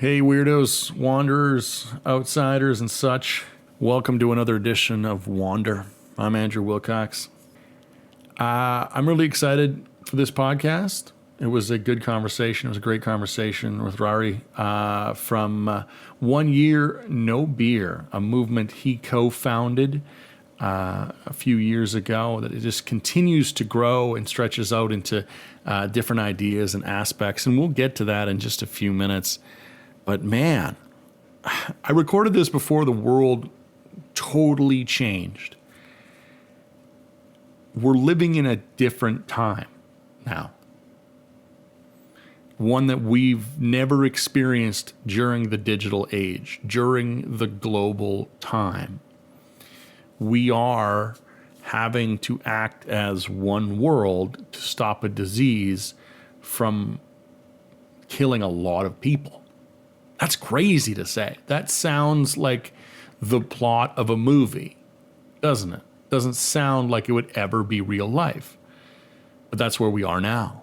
Hey, weirdos, wanderers, outsiders, and such. Welcome to another edition of Wander. I'm Andrew Wilcox. I'm really excited for this podcast. It was a good conversation. It was a great conversation with Ruari from 1 Year No Beer, a movement he co-founded a few years ago that it just continues to grow and stretches out into different ideas and aspects. And we'll get to that in just a few minutes. But man, I recorded this before the world totally changed. We're living in a different time now. One that we've never experienced during the digital age, during the global time. We are having to act as one world to stop a disease from killing a lot of people. That's crazy to say. That sounds like the plot of a movie, doesn't it? Doesn't sound like it would ever be real life. But that's where we are now.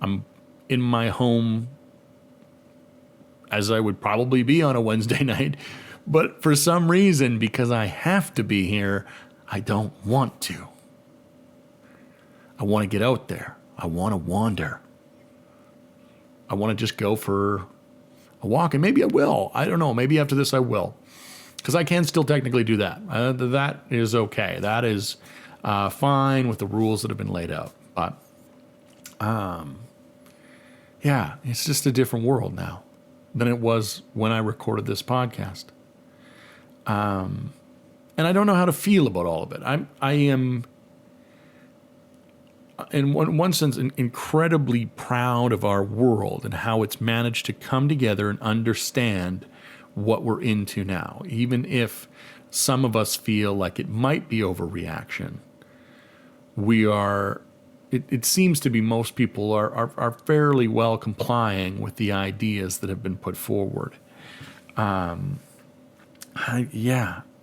I'm in my home, as I would probably be on a Wednesday night, but for some reason, because I have to be here, I don't want to. I want to get out there. I want to wander. I want to just go for a walk, and maybe I will. I don't know. Maybe after this I will, because I can still technically do that. That is okay. That is fine with the rules that have been laid out. But yeah, it's just a different world now than it was when I recorded this podcast. And I don't know how to feel about all of it. I am, in one sense, incredibly proud of our world and how it's managed to come together and understand what we're into now. Even if some of us feel like it might be overreaction, it seems to be most people are fairly well complying with the ideas that have been put forward. Yeah,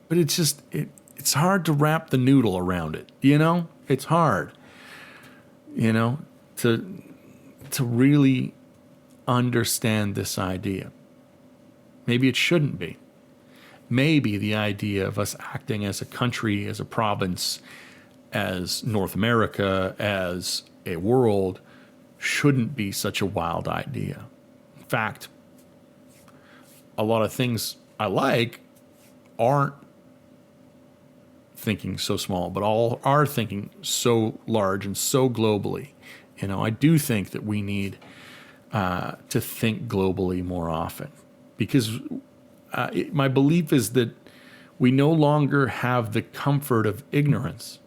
but it's hard to wrap the noodle around it, you know? It's hard. You know, to really understand this idea. Maybe it shouldn't be. Maybe the idea of us acting as a country, as a province, as North America, as a world, shouldn't be such a wild idea. In fact, a lot of things I like aren't thinking so small, but all are thinking so large and so globally. You know, I do think that we need to think globally more often, because my belief is that we no longer have the comfort of ignorance.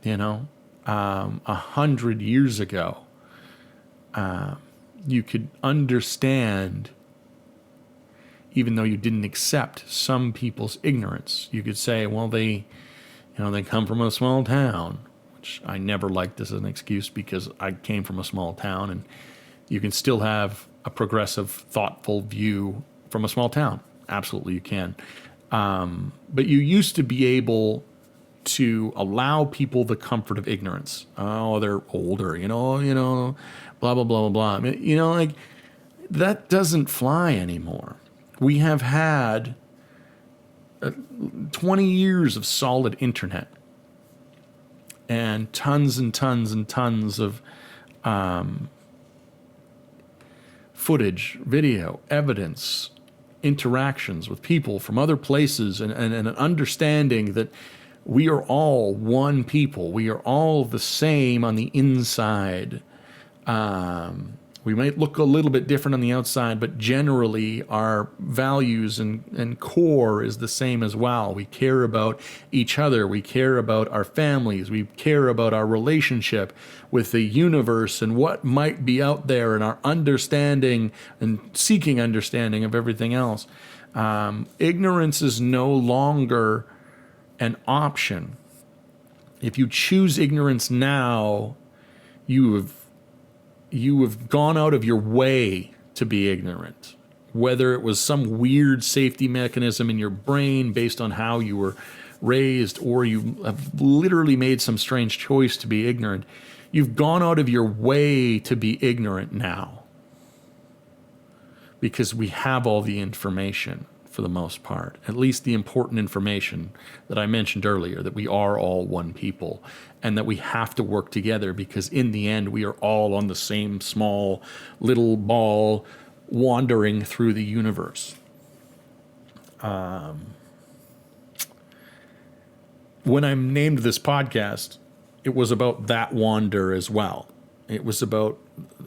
You know, 100 years ago, you could understand, even though you didn't accept some people's ignorance. You could say, well, they come from a small town, which I never liked as an excuse, because I came from a small town, and you can still have a progressive, thoughtful view from a small town. Absolutely, you can. But you used to be able to allow people the comfort of ignorance. Oh, they're older, you know, blah, blah, blah, blah, blah. You know, like, that doesn't fly anymore. We have had 20 years of solid internet and tons and tons and tons of footage, video, evidence, interactions with people from other places, and an understanding that we are all one people. We are all the same on the inside. We might look a little bit different on the outside, but generally our values and core is the same as well. We care about each other. We care about our families. We care about our relationship with the universe and what might be out there, and our understanding and seeking understanding of everything else. Ignorance is no longer an option. If you choose ignorance now, you have gone out of your way to be ignorant. Whether it was some weird safety mechanism in your brain based on how you were raised, or you have literally made some strange choice to be ignorant, You've gone out of your way to be ignorant now because we have all the information for the most part, at least the important information that I mentioned earlier, that we are all one people and that we have to work together because in the end, we are all on the same small little ball wandering through the universe. When I named this podcast, it was about that wander as well. It was about,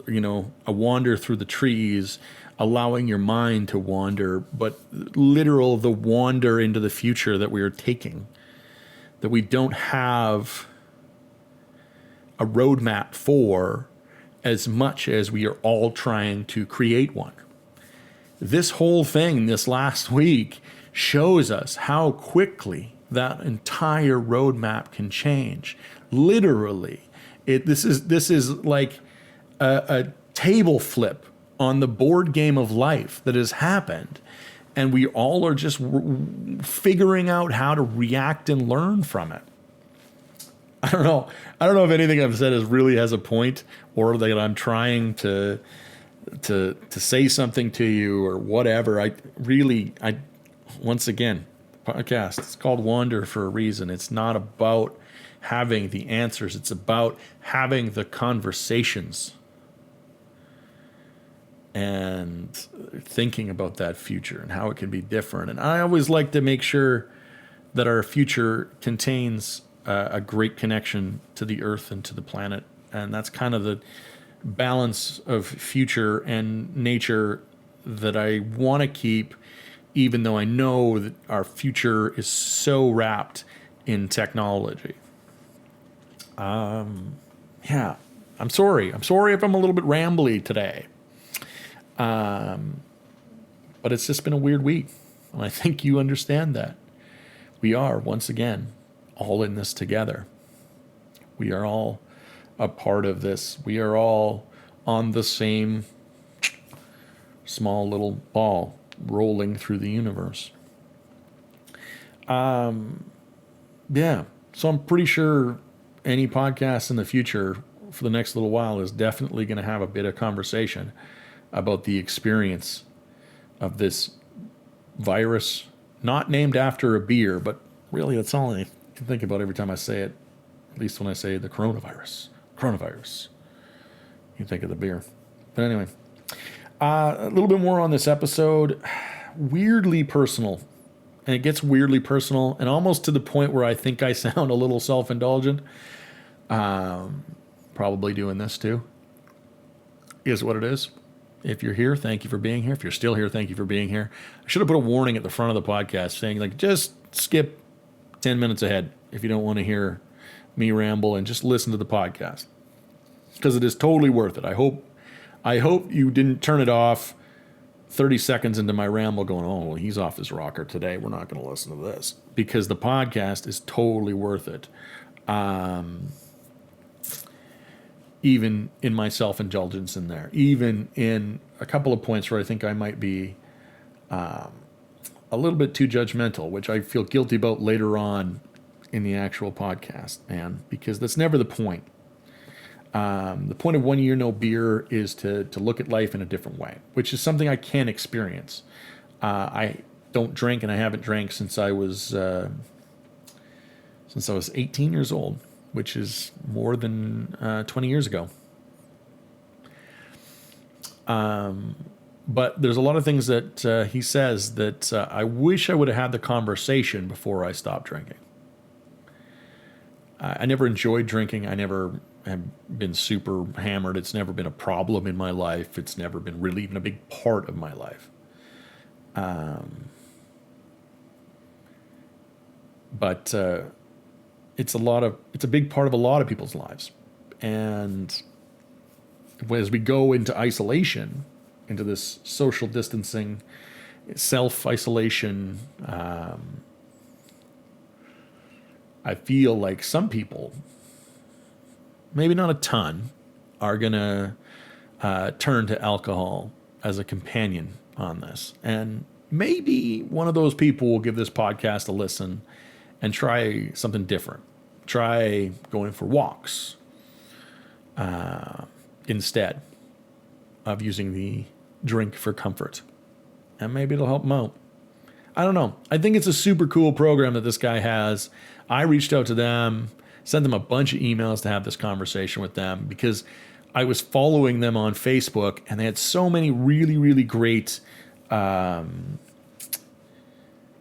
a wander through the trees, allowing your mind to wander, but literal the wander into the future that we are taking, that we don't have a roadmap for as much as we are all trying to create one. This whole thing this last week shows us how quickly that entire roadmap can change. Literally, this is like a table flip on the board game of life that has happened, and we all are just figuring out how to react and learn from it. I don't know if anything I've said really has a point, or that I'm trying to say something to you or whatever. I once again, podcast, it's called Wander for a reason. It's not about having the answers. It's about having the conversations and thinking about that future and how it can be different. And I always like to make sure that our future contains a great connection to the earth and to the planet. And that's kind of the balance of future and nature that I want to keep, even though I know that our future is so wrapped in technology. I'm sorry. I'm sorry if I'm a little bit rambly today. But it's just been a weird week. And I think you understand that. We are, once again, all in this together. We are all a part of this. We are all on the same small little ball rolling through the universe. So I'm pretty sure any podcast in the future for the next little while is definitely going to have a bit of conversation about the experience of this virus, not named after a beer, but really that's all I can think about every time I say it, at least when I say the coronavirus. You think of the beer. But anyway, a little bit more on this episode. Weirdly personal. And it gets weirdly personal and almost to the point where I think I sound a little self-indulgent. Probably doing this too. Is what it is. If you're here, thank you for being here. If you're still here, thank you for being here. I should have put a warning at the front of the podcast saying, just skip 10 minutes ahead if you don't want to hear me ramble and just listen to the podcast. Because it is totally worth it. I hope you didn't turn it off 30 seconds into my ramble going, oh, well, he's off his rocker today. We're not going to listen to this. Because the podcast is totally worth it. Even in my self-indulgence in there. Even in a couple of points where I think I might be a little bit too judgmental, which I feel guilty about later on in the actual podcast, man. Because that's never the point. The point of 1 year no beer is to look at life in a different way, which is something I can experience. I don't drink, and I haven't drank since I was 18 years old, which is more than 20 years ago. But there's a lot of things that he says that I wish I would have had the conversation before I stopped drinking. I never enjoyed drinking. I never have been super hammered. It's never been a problem in my life. It's never been really even a big part of my life. But it's a big part of a lot of people's lives. And as we go into isolation, into this social distancing, self-isolation, I feel like some people, maybe not a ton, are going to turn to alcohol as a companion on this. And maybe one of those people will give this podcast a listen and try something different. Try going for walks. instead of using the drink for comfort. And maybe it'll help them out. I don't know. I think it's a super cool program that this guy has. I reached out to them, sent them a bunch of emails to have this conversation with them because I was following them on Facebook and they had so many really, really great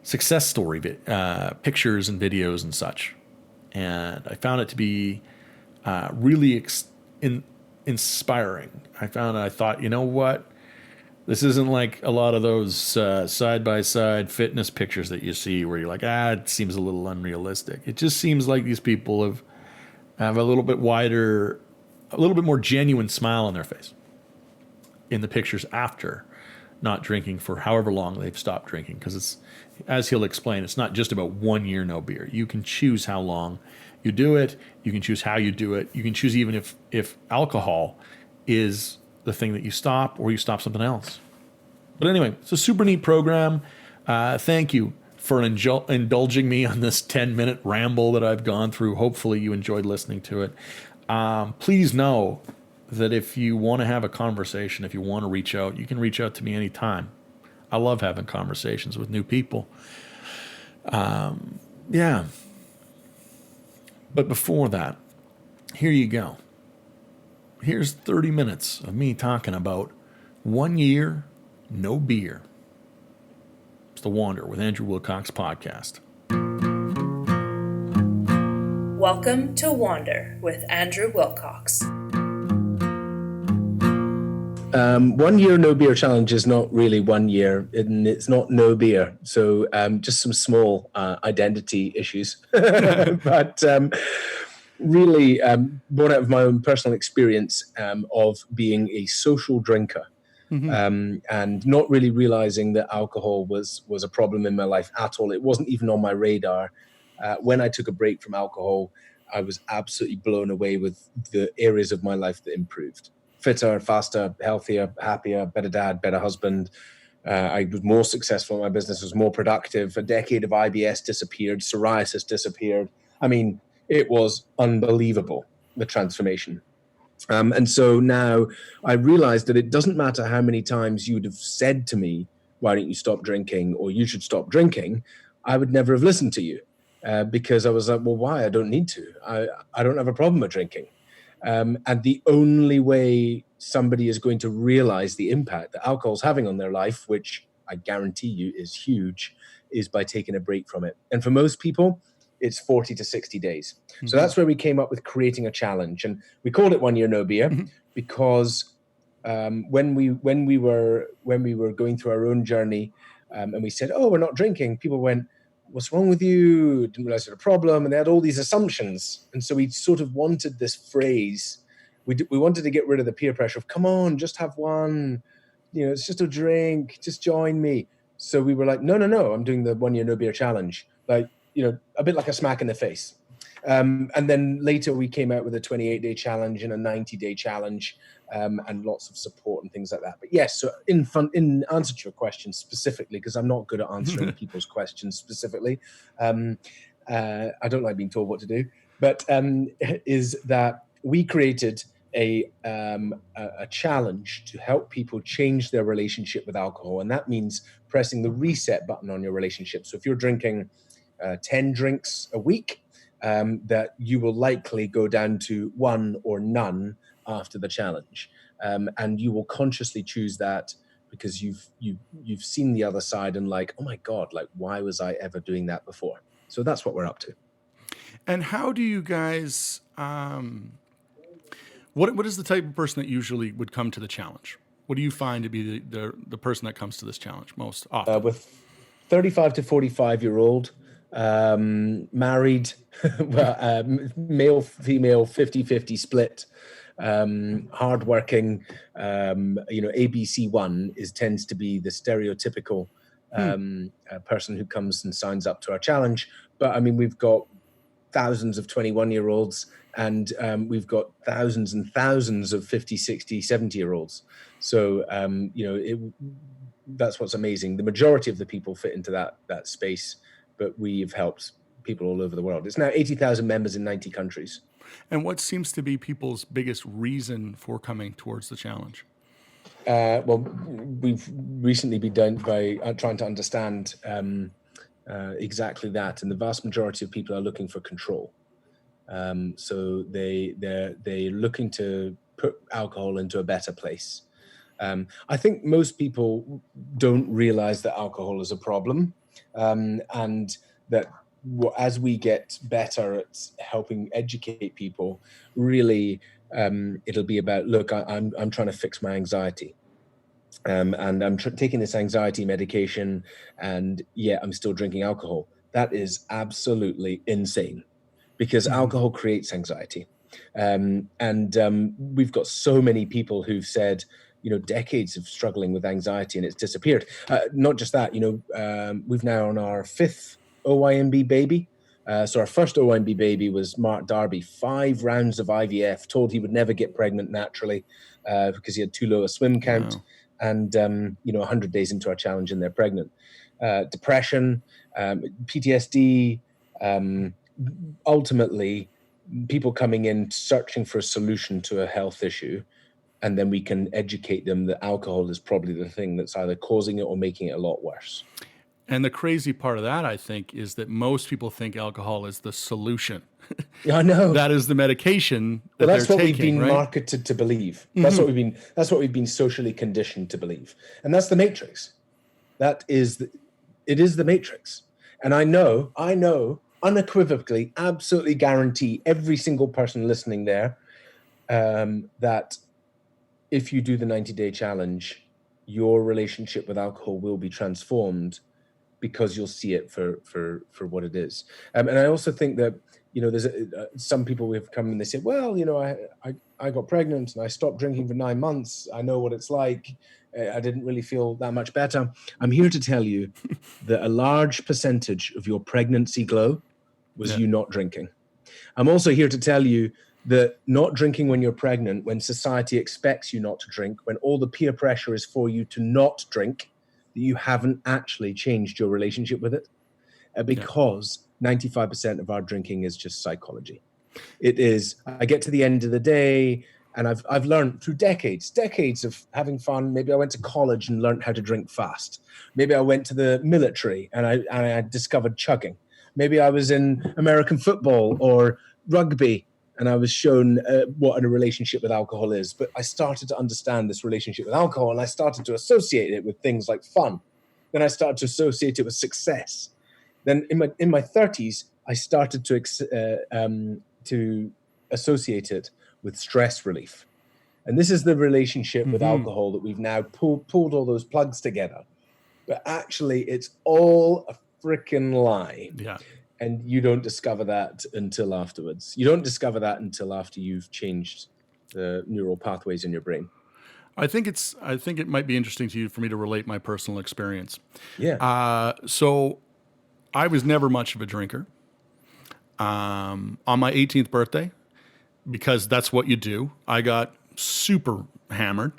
success story pictures and videos and such. And I found it to be really inspiring. I thought, you know what? This isn't like a lot of those side-by-side fitness pictures that you see where you're like, it seems a little unrealistic. It just seems like these people have a little bit wider, a little bit more genuine smile on their face in the pictures after not drinking for however long they've stopped drinking. Because it's, as he'll explain, it's not just about 1 year no beer. You can choose how long you do it. You can choose how you do it. You can choose even if alcohol is the thing that you stop or you stop something else. But anyway, it's a super neat program. Thank you for indulging me on this 10-minute ramble that I've gone through. Hopefully you enjoyed listening to it. Please know that if you want to have a conversation, if you want to reach out, you can reach out to me anytime. I love having conversations with new people. Yeah. But before that, here you go. Here's 30 minutes of me talking about 1 year, no beer. It's The Wander with Andrew Wilcox podcast. Welcome to Wander with Andrew Wilcox. 1 year no beer challenge is not really 1 year, and it's not no beer. So just some small identity issues. But really born out of my own personal experience of being a social drinker. And not really realizing that alcohol was a problem in my life at all. It wasn't even on my radar. When I took a break from alcohol, I was absolutely blown away with the areas of my life that improved. Fitter, faster, healthier, happier, better dad, better husband. I was more successful. My business was more productive. A decade of IBS disappeared. Psoriasis disappeared. I mean, it was unbelievable, the transformation. And so now I realized that it doesn't matter how many times you'd have said to me, why don't you stop drinking, or you should stop drinking, I would never have listened to you because I was like, well, why? I don't need to. I don't have a problem with drinking. And the only way somebody is going to realize the impact that alcohol is having on their life, which I guarantee you is huge, is by taking a break from it. And for most people, it's 40 to 60 days. So that's where we came up with creating a challenge. And we called it 1 year no beer because when we were going through our own journey and we said, oh, we're not drinking, people went, what's wrong with you? Didn't realize you had a problem. And they had all these assumptions. And so we sort of wanted this phrase. We wanted to get rid of the peer pressure of, come on, just have one. You know, it's just a drink. Just join me. So we were like, no, I'm doing the 1 year no beer challenge. Like, you know, a bit like a smack in the face. And then later we came out with a 28-day challenge and a 90-day challenge and lots of support and things like that. But yes, so in answer to your question specifically, because I'm not good at answering people's questions specifically, I don't like being told what to do, but is that we created a challenge to help people change their relationship with alcohol. And that means pressing the reset button on your relationship. So if you're drinking 10 drinks a week, that you will likely go down to one or none after the challenge. And you will consciously choose that because you've seen the other side and like, oh my God, like, why was I ever doing that before? So that's what we're up to. And how do you guys, what is the type of person that usually would come to the challenge? What do you find to be the person that comes to this challenge most often? With 35 to 45-year-old, married, male, female, 50-50 split, hardworking, ABC1 tends to be the stereotypical person who comes and signs up to our challenge. But I mean, we've got thousands of 21-year-olds and we've got thousands and thousands of 50, 60, 70-year-olds. So, that's what's amazing. The majority of the people fit into that space, but we've helped people all over the world. It's now 80,000 members in 90 countries. And what seems to be people's biggest reason for coming towards the challenge? Well, we've recently been done by trying to understand exactly that, and the vast majority of people are looking for control. So they're looking to put alcohol into a better place. I think most people don't realize that alcohol is a problem, and that as we get better at helping educate people, really, it'll be about, look, I'm trying to fix my anxiety. And I'm taking this anxiety medication, and yeah, I'm still drinking alcohol. That is absolutely insane, because alcohol creates anxiety. And we've got so many people who've said, decades of struggling with anxiety, and it's disappeared. Not just that, we've now on our fifth OYMB baby. So our first OYMB baby was Mark Darby, 5 rounds of IVF, told he would never get pregnant naturally because he had too low a swim count. Wow. And 100 days into our challenge, and they're pregnant. Depression, PTSD, ultimately people coming in searching for a solution to a health issue, and then we can educate them that alcohol is probably the thing that's either causing it or making it a lot worse. And the crazy part of that, I think, is that most people think alcohol is the solution. Yeah, I know. That is the medication that Well, that's they're what taking, we've been right? marketed to believe. That's what we've been socially conditioned to believe. And that's the matrix. It is the matrix. And I know unequivocally, absolutely guarantee every single person listening there that if you do the 90-day challenge, your relationship with alcohol will be transformed, because you'll see it for what it is. And I also think that, there's some people who have come and they say, well, I got pregnant and I stopped drinking for 9 months. I know what it's like. I didn't really feel that much better. I'm here to tell you that a large percentage of your pregnancy glow was you not drinking. I'm also here to tell you that not drinking when you're pregnant, when society expects you not to drink, when all the peer pressure is for you to not drink, that you haven't actually changed your relationship with it, because 95% of our drinking is just psychology. It is, I get to the end of the day, and I've learned through decades of having fun. Maybe I went to college and learned how to drink fast. Maybe I went to the military and I discovered chugging. Maybe I was in American football or rugby, and I was shown what a relationship with alcohol is. But I started to understand this relationship with alcohol, and I started to associate it with things like fun. Then I started to associate it with success. Then in my 30s, I started to associate it with stress relief. And this is the relationship with alcohol that we've now pulled all those plugs together. But actually, it's all a freaking lie. Yeah. And you don't discover that until afterwards. You don't discover that until after you've changed the neural pathways in your brain. I think it might be interesting to you for me to relate my personal experience. Yeah. So I was never much of a drinker. On my 18th birthday, because that's what you do, I got super hammered.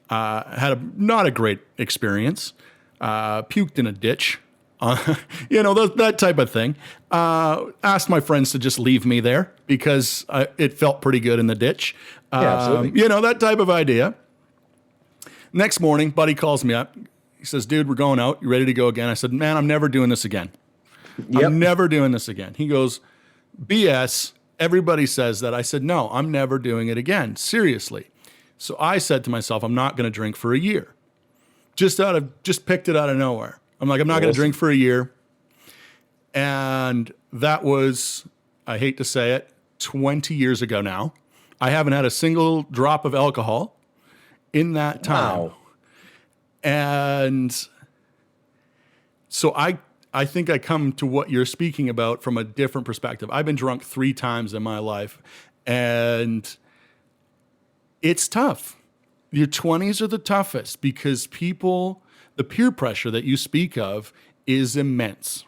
Had not a great experience. Puked in a ditch. That type of thing. Asked my friends to just leave me there because it felt pretty good in the ditch. Absolutely. That type of idea. Next morning, buddy calls me up. He says, dude, we're going out. You ready to go again? I said, man, I'm never doing this again. Yep. I'm never doing this again. He goes, BS. Everybody says that. I said, no, I'm never doing it again. Seriously. So I said to myself, I'm not going to drink for a year. Just picked it out of nowhere. I'm like, I'm not going to drink for a year. And that was, I hate to say it, 20 years ago now. I haven't had a single drop of alcohol in that time. Wow. And so I think I come to what you're speaking about from a different perspective. I've been drunk 3 times in my life, and it's tough. Your 20s are the toughest because the peer pressure that you speak of is immense.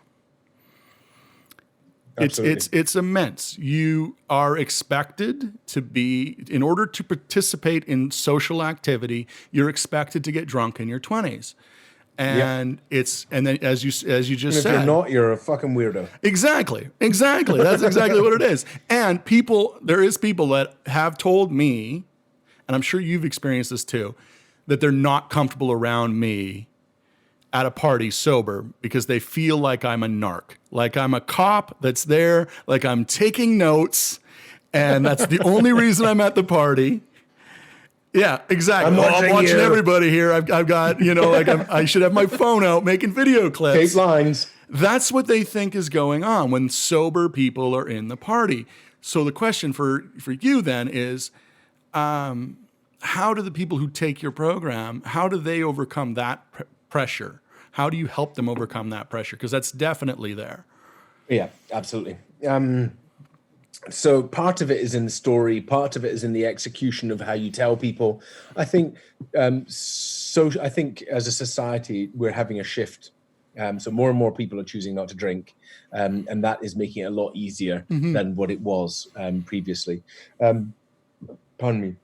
It's immense. You are expected to be, in order to participate in social activity, you're expected to get drunk in your 20s. And and then as you just And if said, you're not, you're a fucking weirdo. Exactly. That's exactly what it is. And there is people that have told me, and I'm sure you've experienced this too, that they're not comfortable around me at a party sober because they feel like I'm a narc, like I'm a cop that's there, like I'm taking notes, and that's the only reason I'm at the party. Yeah, exactly. I'm watching everybody here. I've got, like I should have my phone out making video clips. Tape lines. That's what they think is going on when sober people are in the party. So the question for you then is, how do the people who take your program, how do they overcome that pressure? How do you help them overcome that pressure? Because that's definitely there. Yeah, absolutely. So part of it is in the story, part of it is in the execution of how you tell people. I think I think as a society, we're having a shift. So more and more people are choosing not to drink, and that is making it a lot easier than what it was previously. Pardon me.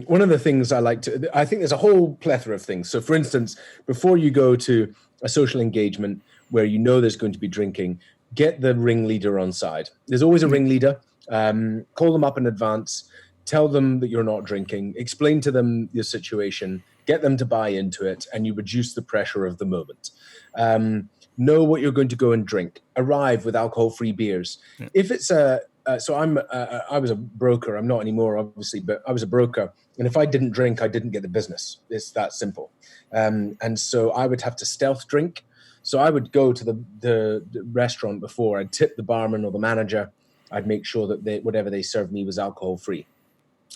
One of the things I think there's a whole plethora of things. So for instance, before you go to a social engagement where there's going to be drinking, get the ringleader on side. There's always a ringleader. Call them up in advance. Tell them that you're not drinking. Explain to them your situation. Get them to buy into it, and you reduce the pressure of the moment. Know what you're going to go and drink. Arrive with alcohol-free beers. Yeah. If it's I was a broker. I'm not anymore, obviously, but I was a broker. And if I didn't drink, I didn't get the business. It's that simple. And so I would have to stealth drink. So I would go to the restaurant before. I'd tip the barman or the manager. I'd make sure that whatever they served me was alcohol-free.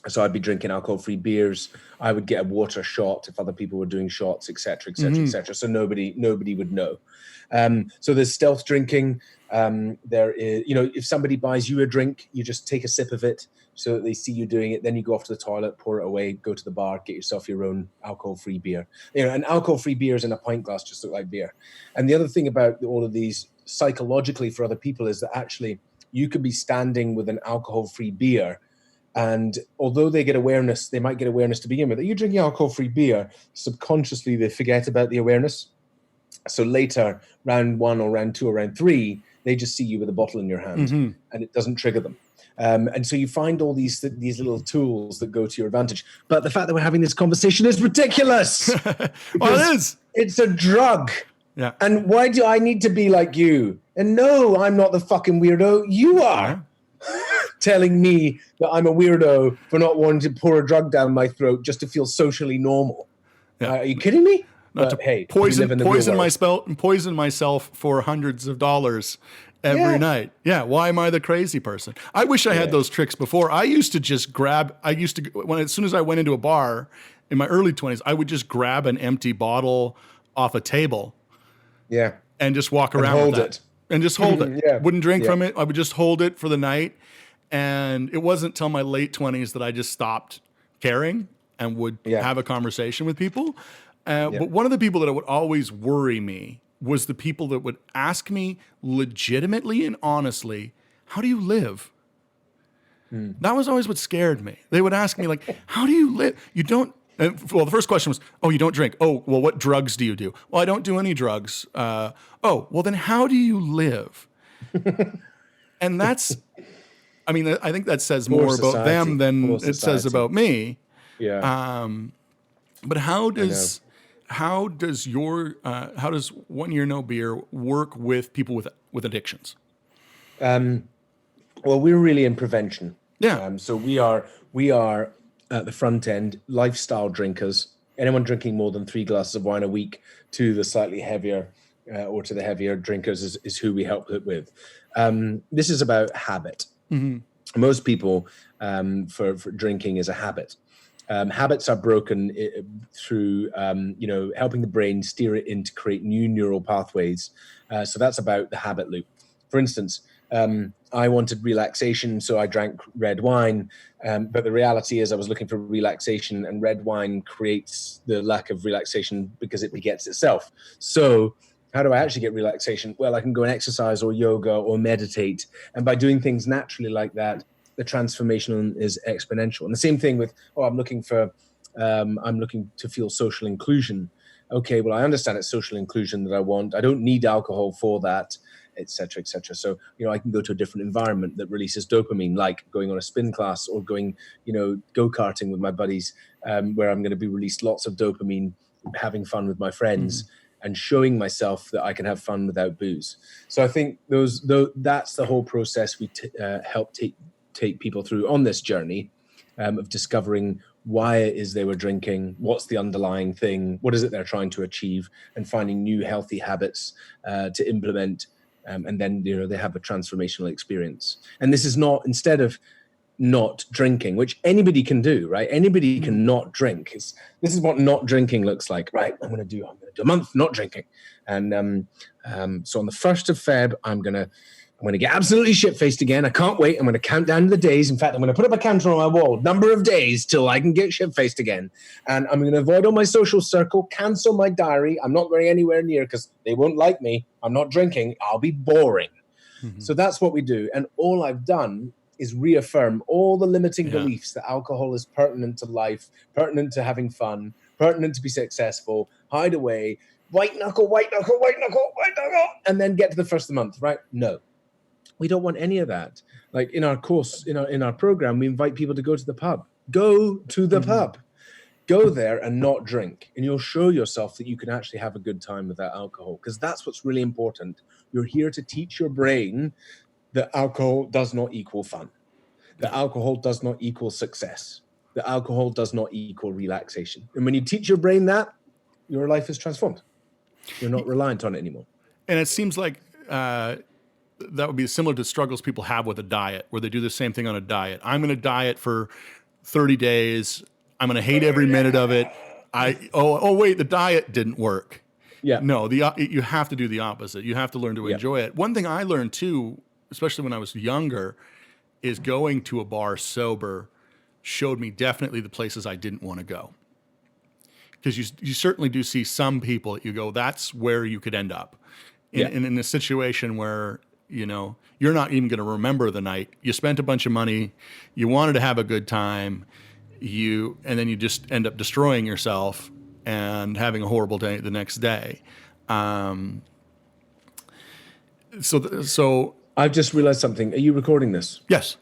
So I'd be drinking alcohol-free beers. I would get a water shot if other people were doing shots, et cetera, et cetera, et cetera. So nobody would know. So there's stealth drinking. There is, if somebody buys you a drink, you just take a sip of it so that they see you doing it. Then you go off to the toilet, pour it away, go to the bar, get yourself your own alcohol-free beer. And alcohol-free beers in a pint glass just look like beer. And the other thing about all of these psychologically for other people is that actually you could be standing with an alcohol-free beer, and although they might get awareness to begin with. You're drinking alcohol-free beer, subconsciously they forget about the awareness. So later, round 1 or round 2 or round 3, they just see you with a bottle in your hand, and it doesn't trigger them. And so you find all these little tools that go to your advantage. But the fact that we're having this conversation is ridiculous. Well, it is. It's a drug. Yeah. And why do I need to be like you? And no, I'm not the fucking weirdo. You are. Telling me that I'm a weirdo for not wanting to pour a drug down my throat just to feel socially normal. Yeah. Are you kidding me? Poison myself for hundreds of dollars every night. Yeah. Why am I the crazy person? I wish I had those tricks before. I used to just as soon as I went into a bar in my early 20s, I would just grab an empty bottle off a table. Yeah. And just walk around with it. And just hold it. Yeah. Wouldn't drink from it. I would just hold it for the night. And it wasn't till my late 20s that I just stopped caring and would have a conversation with people. But one of the people that would always worry me was the people that would ask me legitimately and honestly, how do you live? That was always what scared me. They would ask me like, how do you live? You don't. Well, the first question was, oh, you don't drink. Oh, well, what drugs do you do? Well, I don't do any drugs. Oh, well, then how do you live? And that's, I think that says more about them than it says about me. Yeah. But how does 1 Year No Beer work with people with addictions? Well, we're really in prevention. Yeah. So we are at the front end, lifestyle drinkers. Anyone drinking more than 3 glasses of wine a week to the slightly heavier or to the heavier drinkers is who we help it with. This is about habit. Most people for drinking is a habit. Habits are broken through, helping the brain steer it in to create new neural pathways. So that's about the habit loop. For instance, I wanted relaxation, so I drank red wine. But the reality is I was looking for relaxation, and red wine creates the lack of relaxation because it begets itself. So how do I actually get relaxation? Well, I can go and exercise or yoga or meditate. And by doing things naturally like that, the transformation is exponential. And the same thing with, I'm looking to feel social inclusion. okay, well, I understand it's social inclusion that I want. I don't need alcohol for that, et cetera, et cetera. So, I can go to a different environment that releases dopamine, like going on a spin class or going, go-karting with my buddies, where I'm going to be released lots of dopamine, having fun with my friends and showing myself that I can have fun without booze. So I think that's the whole process we help take people through on this journey of discovering why it is they were drinking, what's the underlying thing, what is it they're trying to achieve, and finding new healthy habits to implement. And then, they have a transformational experience. And this is not, instead of not drinking, which anybody can do, right? Anybody can not drink. This is what not drinking looks like, right? I'm going to do a month not drinking. And so on the 1st of Feb, I'm going to get absolutely shit-faced again. I can't wait. I'm going to count down the days. In fact, I'm going to put up a counter on my wall, number of days till I can get shit-faced again. And I'm going to avoid all my social circle, cancel my diary. I'm not going anywhere near because they won't like me. I'm not drinking. I'll be boring. So that's what we do. And all I've done is reaffirm all the limiting beliefs that alcohol is pertinent to life, pertinent to having fun, pertinent to be successful, hide away, white knuckle, and then get to the first of the month, right? No. We don't want any of that. Like in our course, in our program, we invite people to go to the pub. Go to the pub. Go there and not drink. And you'll show yourself that you can actually have a good time without alcohol, because that's what's really important. You're here to teach your brain that alcohol does not equal fun. That alcohol does not equal success. That alcohol does not equal relaxation. And when you teach your brain that, your life is transformed. You're not reliant on it anymore. And it seems like that would be similar to struggles people have with a diet, where they do the same thing on a diet. I'm going to diet for 30 days. I'm going to hate every minute of it. Wait, the diet didn't work. Yeah. No, you have to do the opposite. You have to learn to enjoy it. One thing I learned too, especially when I was younger, is going to a bar sober showed me definitely the places I didn't want to go. Because you certainly do see some people that you go, that's where you could end up. In a situation where, you're not even going to remember the night. You spent a bunch of money. You wanted to have a good time. And then you just end up destroying yourself and having a horrible day the next day. So I've just realized something. Are you recording this? Yes.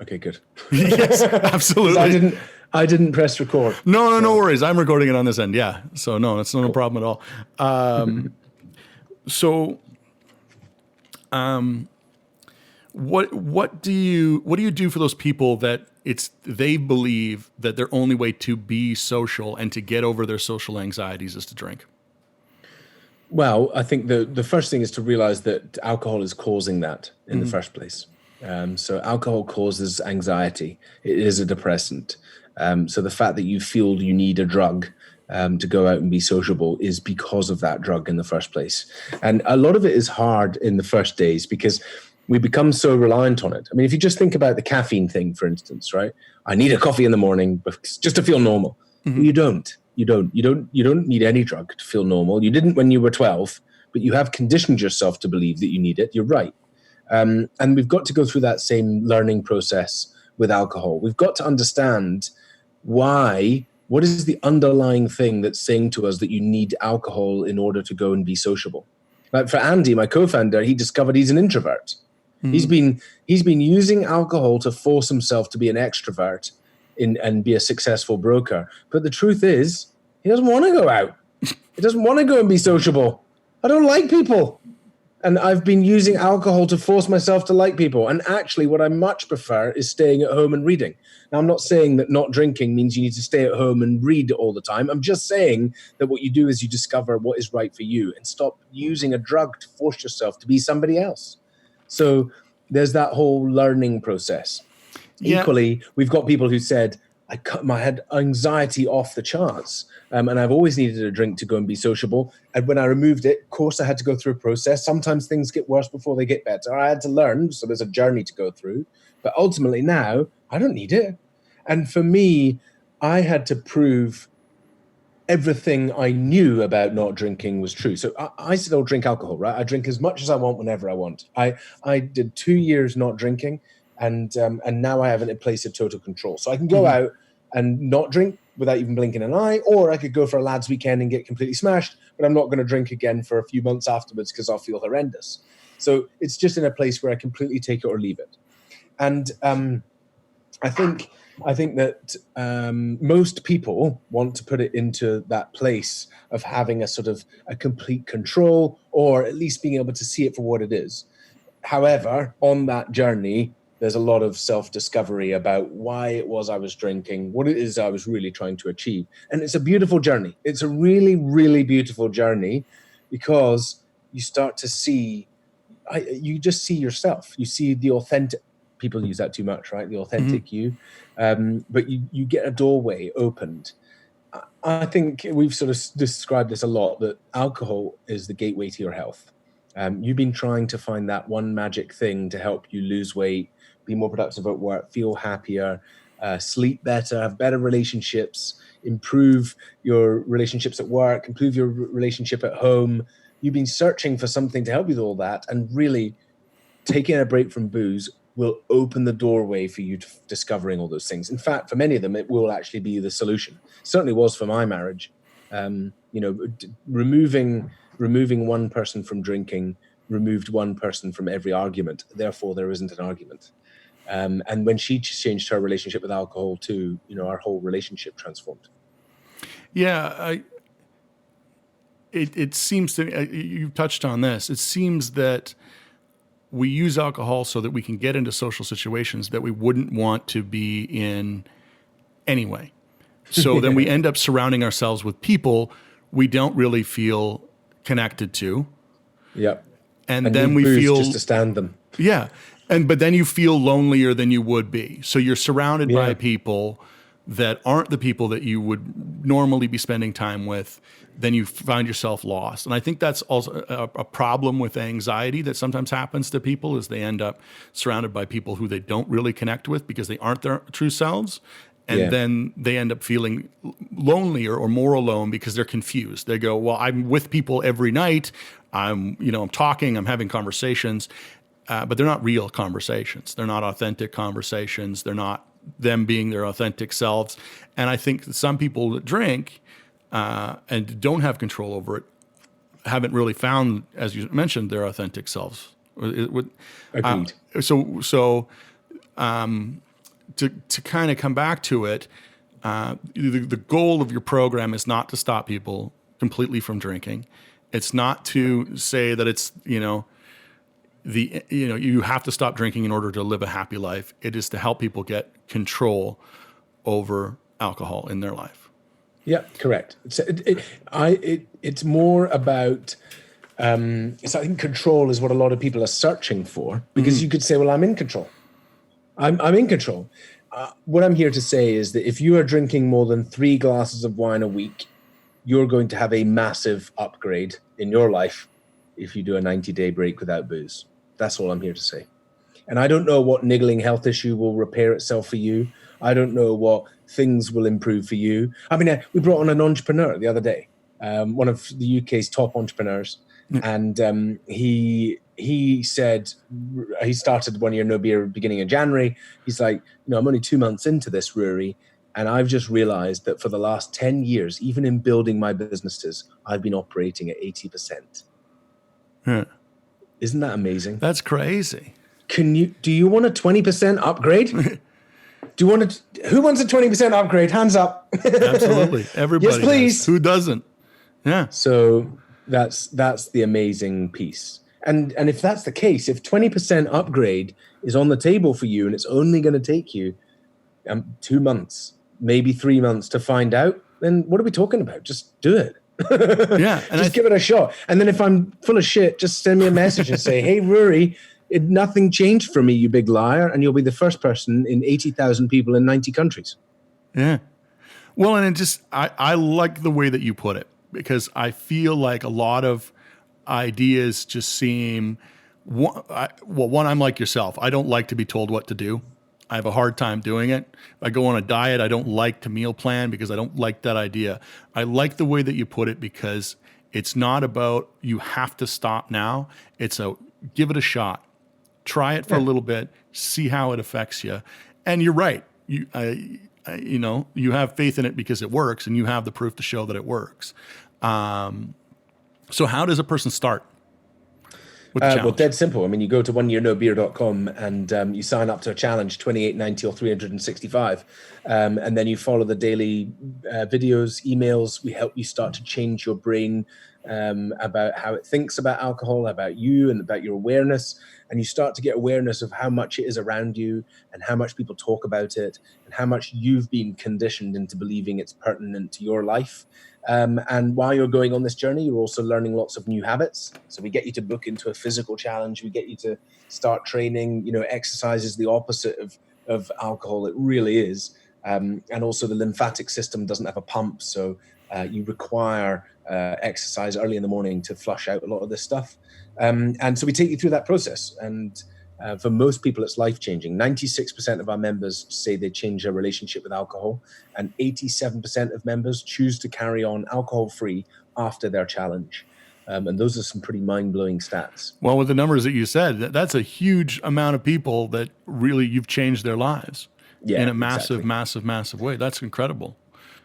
Okay, good. Yes, absolutely. I didn't press record. No worries. I'm recording it on this end. Yeah. So no, that's no problem at all. What do you do for those people that they believe that their only way to be social and to get over their social anxieties is to drink? Well, I think the first thing is to realize that alcohol is causing that in the first place. So alcohol causes anxiety. It is a depressant. So the fact that you feel you need a drug to go out and be sociable is because of that drug in the first place. And a lot of it is hard in the first days because we become so reliant on it. I mean, if you just think about the caffeine thing, for instance, right? I need a coffee in the morning just to feel normal. Well, you don't. You don't need any drug to feel normal. You didn't when you were 12, but you have conditioned yourself to believe that you need it. You're right. And we've got to go through that same learning process with alcohol. We've got to understand what is the underlying thing that's saying to us that you need alcohol in order to go and be sociable. Like for Andy, my co-founder, he discovered he's an introvert. He's been using alcohol to force himself to be an extrovert and be a successful broker. But the truth is, he doesn't want to go out. He doesn't want to go and be sociable. I don't like people. And I've been using alcohol to force myself to like people. And actually, what I much prefer is staying at home and reading. Now, I'm not saying that not drinking means you need to stay at home and read all the time. I'm just saying that what you do is you discover what is right for you and stop using a drug to force yourself to be somebody else. So there's that whole learning process. Yeah. Equally, we've got people who said, I had anxiety off the charts. And I've always needed a drink to go and be sociable. And when I removed it, of course, I had to go through a process. Sometimes things get worse before they get better. I had to learn. So there's a journey to go through. But ultimately now, I don't need it. And for me, I had to prove everything I knew about not drinking was true. So I still drink alcohol, right? I drink as much as I want whenever I want. I did 2 years not drinking. And now I have it in a place of total control. So I can go out and not drink without even blinking an eye, or I could go for a lads' weekend and get completely smashed, but I'm not going to drink again for a few months afterwards because I'll feel horrendous. So it's just in a place where I completely take it or leave it. And I think that most people want to put it into that place of having a sort of a complete control, or at least being able to see it for what it is. However, on that journey, there's a lot of self-discovery about why it was I was drinking, what it is I was really trying to achieve. And it's a beautiful journey. It's a really, really beautiful journey, because you start to see, you just see yourself. You see the authentic, people use that too much, right? The authentic you. But you get a doorway opened. I think we've sort of described this a lot, that alcohol is the gateway to your health. You've been trying to find that one magic thing to help you lose weight, be more productive at work, feel happier, sleep better, have better relationships, improve your relationships at work, improve your relationship at home. You've been searching for something to help you with all that, and really taking a break from booze will open the doorway for you to discovering all those things. In fact, for many of them, it will actually be the solution. Certainly was for my marriage. Removing one person from drinking removed one person from every argument. Therefore, there isn't an argument. And when she changed her relationship with alcohol too, our whole relationship transformed. Yeah, it seems to me, you touched on this. It seems that we use alcohol so that we can get into social situations that we wouldn't want to be in anyway. So then we end up surrounding ourselves with people we don't really feel connected to. Yep. And then we feel just to stand them. Yeah. But then you feel lonelier than you would be. So you're surrounded by people that aren't the people that you would normally be spending time with. Then you find yourself lost. And I think that's also a problem with anxiety that sometimes happens to people, is they end up surrounded by people who they don't really connect with because they aren't their true selves. And then they end up feeling lonelier or more alone because they're confused. They go, well, I'm with people every night. I'm talking, I'm having conversations, but they're not real conversations. They're not authentic conversations. They're not them being their authentic selves. And I think that some people that drink and don't have control over it haven't really found, as you mentioned, their authentic selves. Agreed. To kind of come back to it, the goal of your program is not to stop people completely from drinking. It's not to say that it's, you have to stop drinking in order to live a happy life. It is to help people get control over alcohol in their life. Yeah, correct. It's more about, I think control is what a lot of people are searching for, because you could say, well, I'm in control. I'm in control. What I'm here to say is that if you are drinking more than 3 glasses of wine a week, you're going to have a massive upgrade in your life if you do a 90-day break without booze. That's all I'm here to say. And I don't know what niggling health issue will repair itself for you. I don't know what things will improve for you. I mean, we brought on an entrepreneur the other day, one of the UK's top entrepreneurs. And he said he started 1 year no beer beginning of January. He's like, I'm only 2 months into this, Ruari, and I've just realized that for the last 10 years, even in building my businesses, I've been operating at 80%. Yeah. Isn't that amazing? That's crazy. Do you want a 20% upgrade? Who wants a 20% upgrade? Hands up. Absolutely. Everybody. Yes, please. Does. Who doesn't? Yeah. So that's the amazing piece. And if that's the case, if 20% upgrade is on the table for you and it's only going to take you 2 months, maybe 3 months to find out, then what are we talking about? Just do it. Yeah. And just give it a shot. And then if I'm full of shit, just send me a message and say, hey, Ruari, nothing changed for me, you big liar. And you'll be the first person in 80,000 people in 90 countries. Yeah. Well, and I like the way that you put it, because I feel like a lot of ideas just seem, one, I'm like yourself. I don't like to be told what to do. I have a hard time doing it. If I go on a diet, I don't like to meal plan because I don't like that idea. I like the way that you put it, because it's not about you have to stop now. It's give it a shot. Try it for a little bit, see how it affects you. And you're right. you have faith in it because it works, and you have the proof to show that it works. So how does a person start with the challenge? Well, dead simple. I mean, you go to oneyearnobeer.com and you sign up to a challenge, 28.90 or 365. And then you follow the daily videos, emails. We help you start to change your brain about how it thinks about alcohol, about you, and about your awareness. And you start to get awareness of how much it is around you and how much people talk about it and how much you've been conditioned into believing it's pertinent to your life. And while you're going on this journey, you're also learning lots of new habits. So we get you to book into a physical challenge. We get you to start training. Exercise is the opposite of alcohol. It really is. And also the lymphatic system doesn't have a pump. So you require exercise early in the morning to flush out a lot of this stuff. And so we take you through that process. And for most people, it's life-changing. 96% of our members say they change their relationship with alcohol, and 87% of members choose to carry on alcohol-free after their challenge. And those are some pretty mind-blowing stats. Well, with the numbers that you said, that's a huge amount of people that really you've changed their lives in a massive, massive, massive way. That's incredible.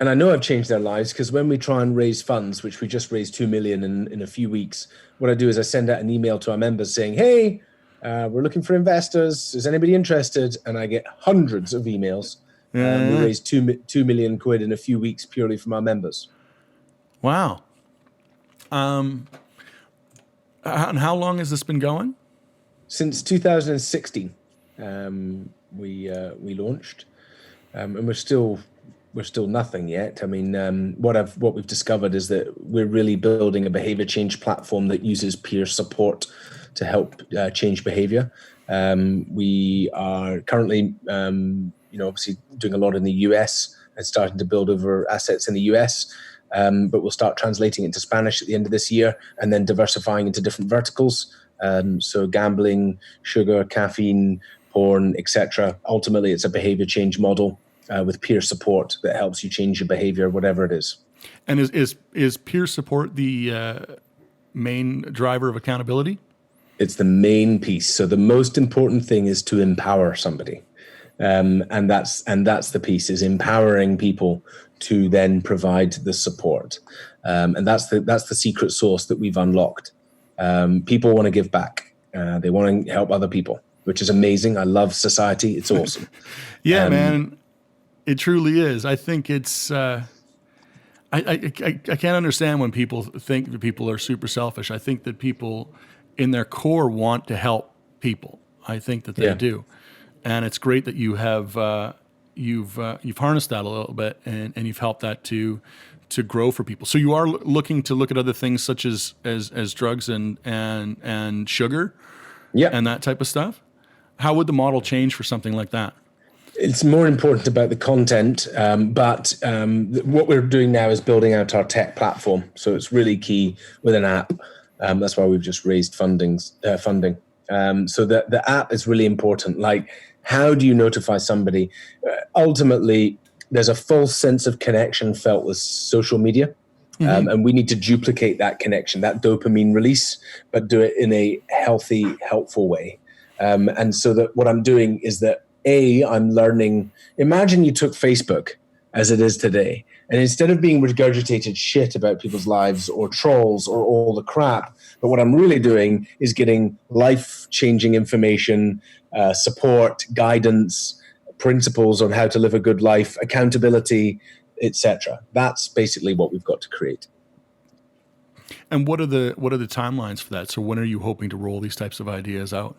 And I know I've changed their lives because when we try and raise funds, which we just raised 2 million in a few weeks, what I do is I send out an email to our members saying, hey, we're looking for investors. Is anybody interested? And I get hundreds of emails. We raised 2 million quid in a few weeks purely from our members. Wow. And how long has this been going? Since 2016, we launched, and we're still nothing yet. I mean, what we've discovered is that we're really building a behavior change platform that uses peer support to help change behavior. We are currently, obviously doing a lot in the US and starting to build over assets in the US. But we'll start translating it into Spanish at the end of this year, and then diversifying into different verticals. So gambling, sugar, caffeine, porn, etc. Ultimately, it's a behavior change model with peer support that helps you change your behavior, whatever it is. And is peer support the main driver of accountability? It's the main piece. So the most important thing is to empower somebody. And that's the piece, is empowering people to then provide the support. And that's the secret sauce that we've unlocked. People want to give back. They want to help other people, which is amazing. I love society. It's awesome. Yeah, man, it truly is. I think it's, I can't understand when people think that people are super selfish. I think that people in their core want to help people. I think that they do. And it's great that you have you've harnessed that a little bit and you've helped that to grow for people. So you are looking to look at other things such as drugs and sugar, and that type of stuff. How would the model change for something like that? It's more important about the content, but what we're doing now is building out our tech platform. So it's really key with an app. That's why we've just raised funding. So the app is really important. Like, how do you notify somebody? Ultimately, there's a false sense of connection felt with social media. And we need to duplicate that connection, that dopamine release, but do it in a healthy, helpful way. And so that what I'm doing is that, I'm learning. Imagine you took Facebook as it is today, and instead of being regurgitated shit about people's lives or trolls or all the crap, but what I'm really doing is getting life-changing information, support, guidance, principles on how to live a good life, accountability, etc. That's basically what we've got to create. And what are the timelines for that? So when are you hoping to roll these types of ideas out?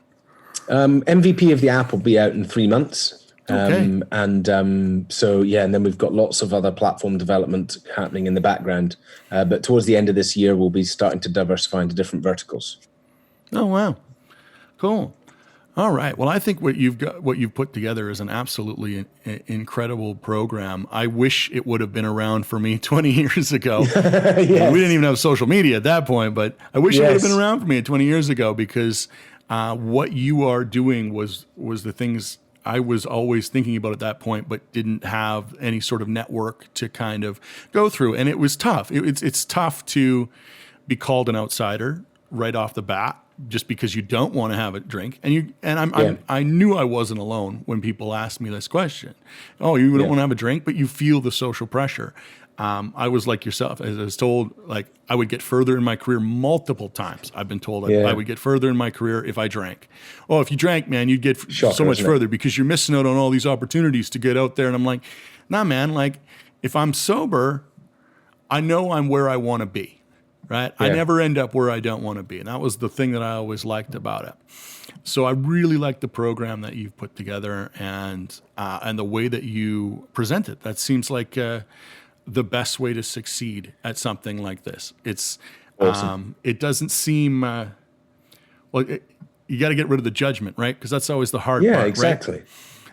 MVP of the app will be out in 3 months. Okay. And then we've got lots of other platform development happening in the background. But towards the end of this year, we'll be starting to diversify into different verticals. Oh, wow. Cool. All right. Well, I think what you've put together is an absolutely incredible program. I wish it would have been around for me 20 years ago. Yes. We didn't even have social media at that point, but I wish it would have been around for me 20 years ago, because what you are doing was the things I was always thinking about at that point, but didn't have any sort of network to kind of go through. And it was tough. It's tough to be called an outsider right off the bat. just because you don't want to have a drink. I knew I wasn't alone when people asked me this question. Oh, you don't want to have a drink, but you feel the social pressure. I was like yourself. As I was told, like I would get further in my career multiple times. I've been told I would get further in my career if I drank. Oh, if you drank, man, you'd get so much further because you're missing out on all these opportunities to get out there. And I'm like, nah, man, like if I'm sober, I know I'm where I want to be, right? I never end up where I don't want to be. And that was the thing that I always liked about it. So I really like the program that you've put together and the way that you present it. That seems like the best way to succeed at something like this. It's awesome. It doesn't seem you got to get rid of the judgment, right? Because that's always the hard part. Yeah, exactly. Right?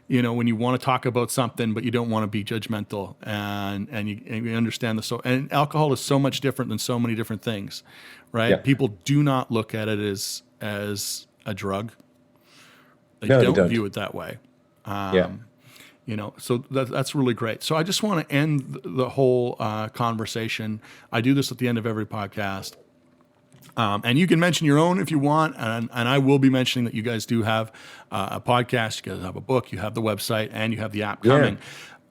You know, when you want to talk about something, but you don't want to be judgmental, and you understand and alcohol is so much different than so many different things, right? Yeah. People do not look at it as a drug. They don't view it that way. You know, so that's really great. So I just want to end the whole conversation. I do this at the end of every podcast. And you can mention your own if you want. And I will be mentioning that you guys do have a podcast, you guys have a book, you have the website, and you have the app coming.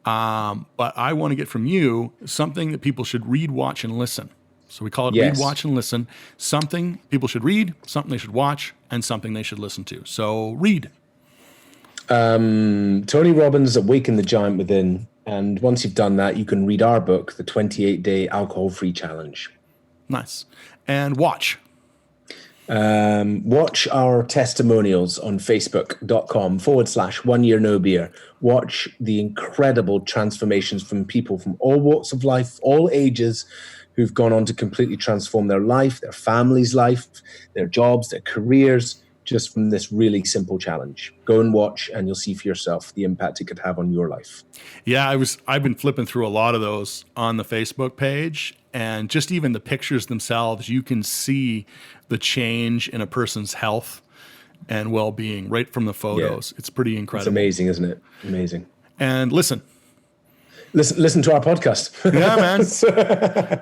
But I want to get from you something that people should read, watch, and listen. So we call it read, watch, and listen. Something people should read, something they should watch, and something they should listen to. So read. Tony Robbins' Awaken the Giant Within. And once you've done that, you can read our book, The 28-Day Alcohol-Free Challenge. Nice. And watch. Watch our testimonials on facebook.com/1 year no beer. Watch the incredible transformations from people from all walks of life, all ages, who've gone on to completely transform their life, their family's life, their jobs, their careers, just from this really simple challenge. Go and watch, and you'll see for yourself the impact it could have on your life. Yeah, I've been flipping through a lot of those on the Facebook page, and just even the pictures themselves, you can see the change in a person's health and well-being right from the photos. It's pretty incredible. It's amazing, isn't it? Amazing. And listen to our podcast. Yeah, man.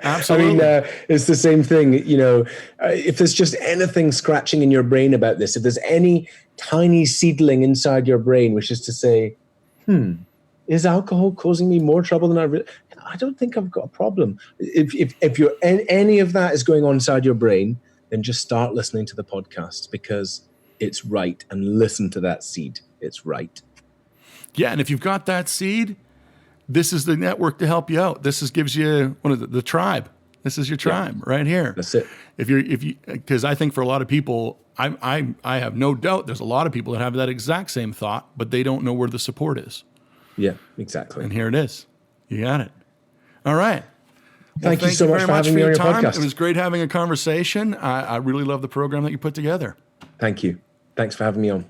Absolutely. I mean, it's the same thing. You know, if there's just anything scratching in your brain about this, if there's any tiny seedling inside your brain, which is to say, is alcohol causing me more trouble than I don't think I've got a problem. If you're any of that is going on inside your brain, then just start listening to the podcast because it's right, and listen to that seed. It's right. Yeah, and if you've got that seed, this is the network to help you out. Gives you the tribe. This is your tribe right here. That's it. Because I think for a lot of people, I have no doubt there's a lot of people that have that exact same thought, but they don't know where the support is. Yeah, exactly. And here it is. You got it. All right. Thank you so much for having me on your podcast. It was great having a conversation. I really love the program that you put together. Thank you. Thanks for having me on.